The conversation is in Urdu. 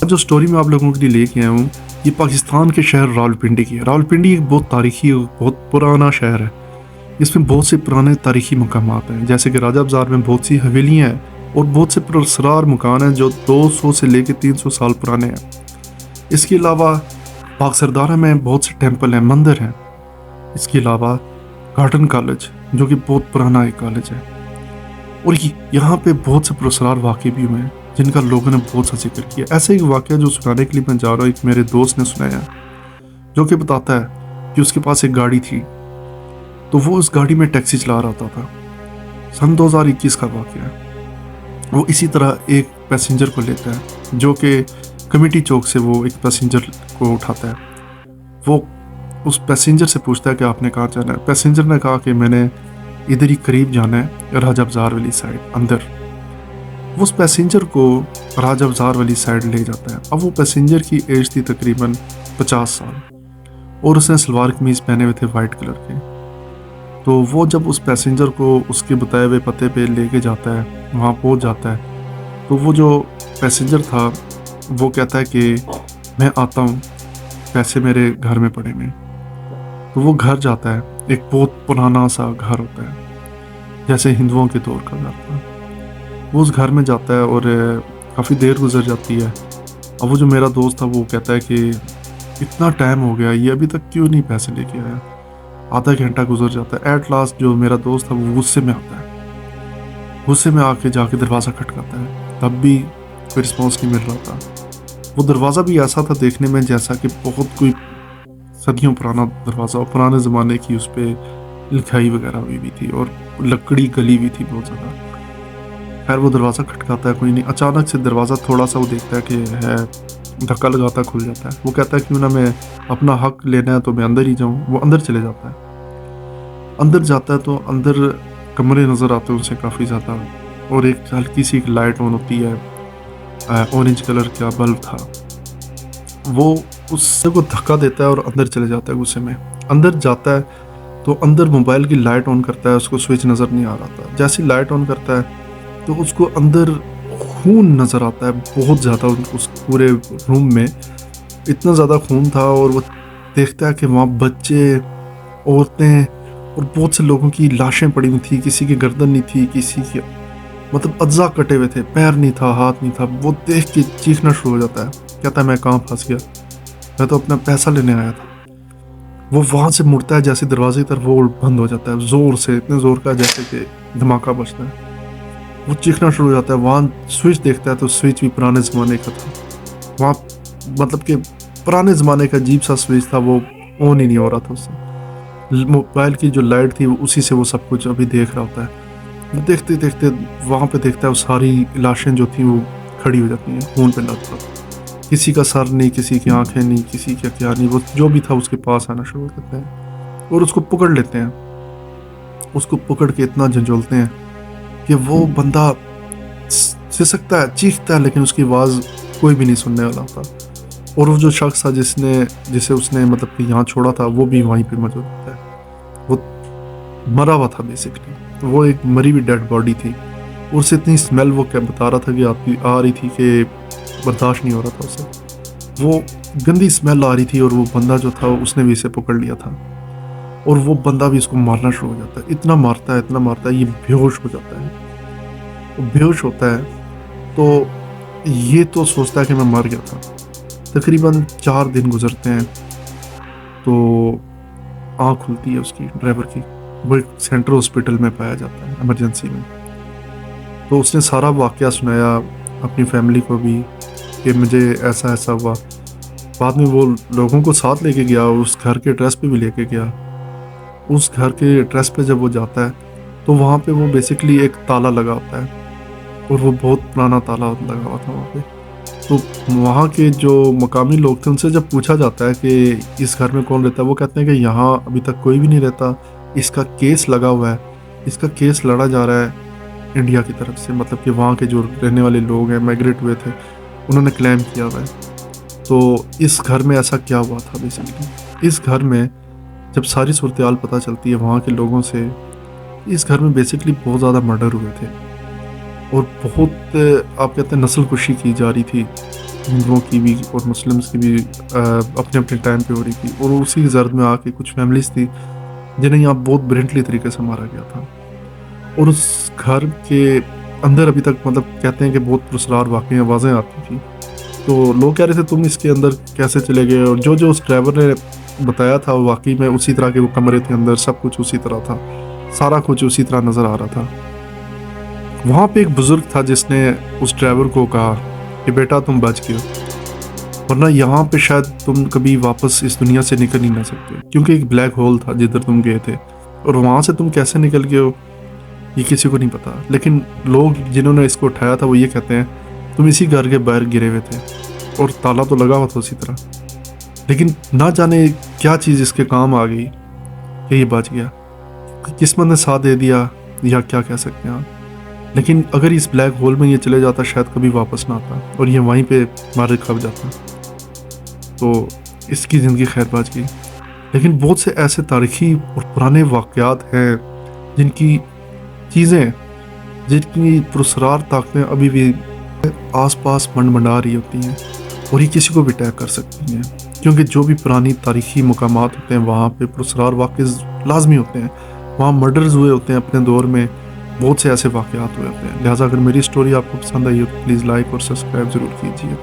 جو سٹوری میں آپ لوگوں کے لیے لے کے آیا ہوں یہ پاکستان کے شہر راولپنڈی کی ہے۔ راولپنڈی ایک بہت تاریخی بہت پرانا شہر ہے۔ اس میں بہت سے پرانے تاریخی مقامات ہیں، جیسے کہ راجہ بازار میں بہت سی حویلیاں ہیں اور بہت سے پراسرار مکان ہیں جو 200 سے لے کے 300 سال پرانے ہیں۔ اس کے علاوہ پاک سردارہ میں بہت سے ٹیمپل ہیں، مندر ہیں۔ اس کے علاوہ گارڈن کالج جو کہ بہت پرانا ایک کالج ہے، اور یہاں پہ بہت سے پراسرار واقع بھی ہوئے ہیں جن کا لوگوں نے بہت سا ذکر کیا۔ ایسا ایک واقعہ جو سنانے کے لیے میں جا رہا ہوں، ایک میرے دوست نے سنایا جو کہ بتاتا ہے کہ اس کے پاس ایک گاڑی تھی، تو وہ اس گاڑی میں ٹیکسی چلا رہا تھا۔ سن 2021 کا واقعہ ہے۔ وہ اسی طرح ایک پیسنجر کو لیتا ہے جو کہ کمیٹی چوک سے وہ ایک پیسنجر کو اٹھاتا ہے۔ وہ اس پیسنجر سے پوچھتا ہے کہ آپ نے کہاں جانا ہے۔ پیسنجر نے کہا کہ میں نے ادھر ہی قریب جانا ہے، راجہ بازار والی سائڈ اندر۔ وہ اس پیسنجر کو راجہ بازار والی سائڈ لے جاتا ہے۔ اب وہ پیسنجر کی ایج تھی تقریباً 50 سال اور اس نے سلوار قمیض پہنے ہوئے تھے وائٹ کلر کے۔ تو وہ جب اس پیسنجر کو اس کے بتائے ہوئے پتے پہ لے کے جاتا ہے، وہاں پہنچ جاتا ہے، تو وہ جو پیسنجر تھا وہ کہتا ہے کہ میں آتا ہوں، پیسے میرے گھر میں پڑے ہوئے۔ تو وہ گھر جاتا ہے، ایک بہت پرانا سا گھر ہوتا ہے جیسے ہندوؤں کے دور کا گھر تھا۔ وہ اس گھر میں جاتا ہے اور کافی دیر گزر جاتی ہے۔ اب وہ جو میرا دوست تھا وہ کہتا ہے کہ اتنا ٹائم ہو گیا، یہ ابھی تک کیوں نہیں پیسے لے کے آیا؟ آدھا گھنٹہ گزر جاتا ہے۔ ایٹ لاسٹ جو میرا دوست تھا وہ غصے میں آتا ہے، غصے میں آ کے جا کے دروازہ کھٹکاتا ہے، تب بھی کوئی رسپانس نہیں مل رہا تھا۔ وہ دروازہ بھی ایسا تھا دیکھنے میں جیسا کہ بہت کوئی صدیوں پرانا دروازہ، اور پرانے زمانے کی اس پہ لکھائی وغیرہ ہوئی بھی تھی اور لکڑی گلی بھی تھی بہت زیادہ۔ خیر وہ دروازہ کھٹکاتا ہے، کوئی نہیں۔ اچانک سے دروازہ تھوڑا سا وہ دیکھتا ہے کہ ہے، دھکا لگاتا کھل جاتا ہے۔ وہ کہتا ہے کیوں نہ میں اپنا حق لینا ہے تو میں اندر ہی جاؤں۔ وہ اندر چلے جاتا ہے۔ اندر جاتا ہے تو اندر کمرے نظر آتے ہیں اسے کافی زیادہ، اور ایک ہلکی سی ایک لائٹ آن ہوتی ہے، اورنج کلر کا بلب تھا۔ وہ اس سے کو دھکا دیتا ہے اور اندر چلے جاتا ہے غصے میں۔ اندر جاتا ہے تو اندر موبائل کی لائٹ آن کرتا ہے، اس کو سوئچ نظر نہیں آ رہا تھا۔ جیسی لائٹ آن کرتا ہے تو اس کو اندر خون نظر آتا ہے بہت زیادہ، اس پورے روم میں اتنا زیادہ خون تھا، اور وہ دیکھتا ہے کہ وہاں بچے، عورتیں اور بہت سے لوگوں کی لاشیں پڑی ہوئی تھی۔ کسی کی گردن نہیں تھی، کسی کے مطلب اجزاء کٹے ہوئے تھے، پیر نہیں تھا، ہاتھ نہیں تھا۔ وہ دیکھ کے چیخنا شروع ہو جاتا ہے، کہتا ہے میں کہاں پھنس گیا، میں تو اپنا پیسہ لینے آیا تھا۔ وہ وہاں سے مڑتا ہے، جیسے دروازے کی طرف وہ بند ہو جاتا ہے زور سے، اتنے زور کا جیسے کہ دھماکہ بجتا ہے۔ وہ چیخنا شروع ہو جاتا ہے، وہاں سوئچ دیکھتا ہے تو سوئچ بھی پرانے زمانے کا تھا۔ وہاں مطلب کہ پرانے زمانے کا عجیب سا سوئچ تھا، وہ آن ہی نہیں ہو رہا تھا اس سے۔ موبائل کی جو لائٹ تھی اسی سے وہ سب کچھ ابھی دیکھ رہا ہوتا ہے۔ وہ دیکھتے دیکھتے وہاں پہ دیکھتا ہے وہ ساری لاشیں جو تھیں وہ کھڑی ہو جاتی ہیں خون پہ لت پت۔ کسی کا سر نہیں، کسی کی آنکھیں نہیں، کسی کا کیا نہیں، وہ جو بھی تھا اس کے پاس آنا شروع کرتے ہیں اور اس کو پکڑ لیتے ہیں۔ اس کو پکڑ کے اتنا جھنجھولتے ہیں کہ وہ بندہ سسکتا ہے، چیختا ہے، لیکن اس کی آواز کوئی بھی نہیں سننے والا ہوتا۔ اور وہ جو شخص تھا جسے اس نے مطلب کہ یہاں چھوڑا تھا وہ بھی وہیں پہ موجود ہوتا ہے۔ وہ مرا ہوا تھا بیسکلی، وہ ایک مری ہوئی ڈیڈ باڈی تھی، اور اسے اتنی اسمیل وہ بتا رہا تھا کہ آ رہی تھی کہ برداشت نہیں ہو رہا تھا اسے۔ وہ گندی اسمیل آ رہی تھی، اور وہ بندہ جو تھا اس نے بھی اسے پکڑ لیا تھا، اور وہ بندہ بھی اس کو مارنا شروع ہو جاتا ہے۔ اتنا مارتا ہے یہ بے ہوش ہو جاتا ہے۔ وہ بے ہوش ہوتا ہے تو یہ تو سوچتا ہے کہ میں مر گیا تھا۔ تقریباً 4 دن گزرتے ہیں تو آنکھ کھلتی ہے اس کی، ڈرائیور کی۔ وہ ایک سینٹرل ہاسپٹل میں پایا جاتا ہے، ایمرجنسی میں۔ تو اس نے سارا واقعہ سنایا اپنی فیملی کو بھی کہ مجھے ایسا ایسا ہوا۔ بعد میں وہ لوگوں کو ساتھ لے کے گیا، اس گھر کے ایڈریس پہ بھی لے کے گیا۔ اس گھر کے ایڈریس پہ جب وہ جاتا ہے تو وہاں پہ وہ بیسکلی ایک تالا لگا ہوتا ہے، اور وہ بہت پرانا تالا لگا ہوا تھا وہاں پہ۔ تو وہاں کے جو مقامی لوگ تھے ان سے جب پوچھا جاتا ہے کہ اس گھر میں کون رہتا ہے، وہ کہتے ہیں کہ یہاں ابھی تک کوئی بھی نہیں رہتا، اس کا کیس لگا ہوا ہے، اس کا کیس لڑا جا رہا ہے انڈیا کی طرف سے، مطلب کہ وہاں کے جو رہنے والے لوگ ہیں، مائگریٹ ہوئے تھے، انہوں نے کلیم کیا ہوا ہے۔ تو اس گھر میں ایسا کیا ہوا تھا بیسکلی، اس گھر میں جب ساری صورتحال پتہ چلتی ہے وہاں کے لوگوں سے، اس گھر میں بیسکلی بہت زیادہ مرڈر ہوئے تھے، اور بہت آپ کہتے ہیں نسل کشی کی جا رہی تھی۔ ہندوؤں کی بھی اور مسلمس کی بھی اپنے اپنے ٹائم پہ ہو رہی تھی، اور اسی زرد میں آ کے کچھ فیملیز تھی جنہیں یہاں بہت برنٹلی طریقے سے مارا گیا تھا، اور اس گھر کے اندر ابھی تک مطلب کہتے ہیں کہ بہت پرسرار واقعی آوازیں آتی تھیں. تو لوگ کہہ رہے تھے تم اس کے اندر کیسے چلے گئے، اور جو اس ڈرائیور نے بتایا تھا واقعی میں اسی طرح کے وہ کمرے تھے اندر، سب کچھ اسی طرح تھا، سارا کچھ اسی طرح نظر آ رہا تھا. وہاں پہ ایک بزرگ تھا جس نے اس ڈرائیور کو کہا کہ بیٹا تم بچ گئے، ورنہ یہاں پہ شاید تم کبھی واپس اس دنیا سے نکل ہی نہ سکتے، کیونکہ ایک بلیک ہول تھا جدھر تم گئے تھے، اور وہاں سے تم کیسے نکل گئے ہو یہ کسی کو نہیں پتا. لیکن لوگ جنہوں نے اس کو اٹھایا تھا وہ یہ کہتے ہیں تم اسی گھر کے باہر گرے ہوئے تھے اور تالا تو لگا ہوا تھا اسی طرح، لیکن نہ جانے کیا چیز اس کے کام آ گئی کہ یہ بچ گیا، قسمت نے ساتھ دے دیا یا کیا کہہ سکتے ہیں آپ. لیکن اگر اس بلیک ہول میں یہ چلے جاتا شاید کبھی واپس نہ آتا اور یہ وہیں پہ مارے کھپ جاتا، تو اس کی زندگی خیر بچ گئی. لیکن بہت سے ایسے تاریخی اور پرانے واقعات ہیں جن کی چیزیں، جن کی پرسرار طاقتیں ابھی بھی آس پاس منڈا رہی ہوتی ہیں، اور یہ کسی کو بھی اٹیک کر سکتی ہیں، کیونکہ جو بھی پرانی تاریخی مقامات ہوتے ہیں وہاں پہ پرسرار واقع لازمی ہوتے ہیں. وہاں مرڈرز ہوئے ہوتے ہیں اپنے دور میں، بہت سے ایسے واقعات ہوئے ہوتے ہیں. لہٰذا اگر میری سٹوری آپ کو پسند آئی ہو تو پلیز لائک اور سبسکرائب ضرور کیجیے.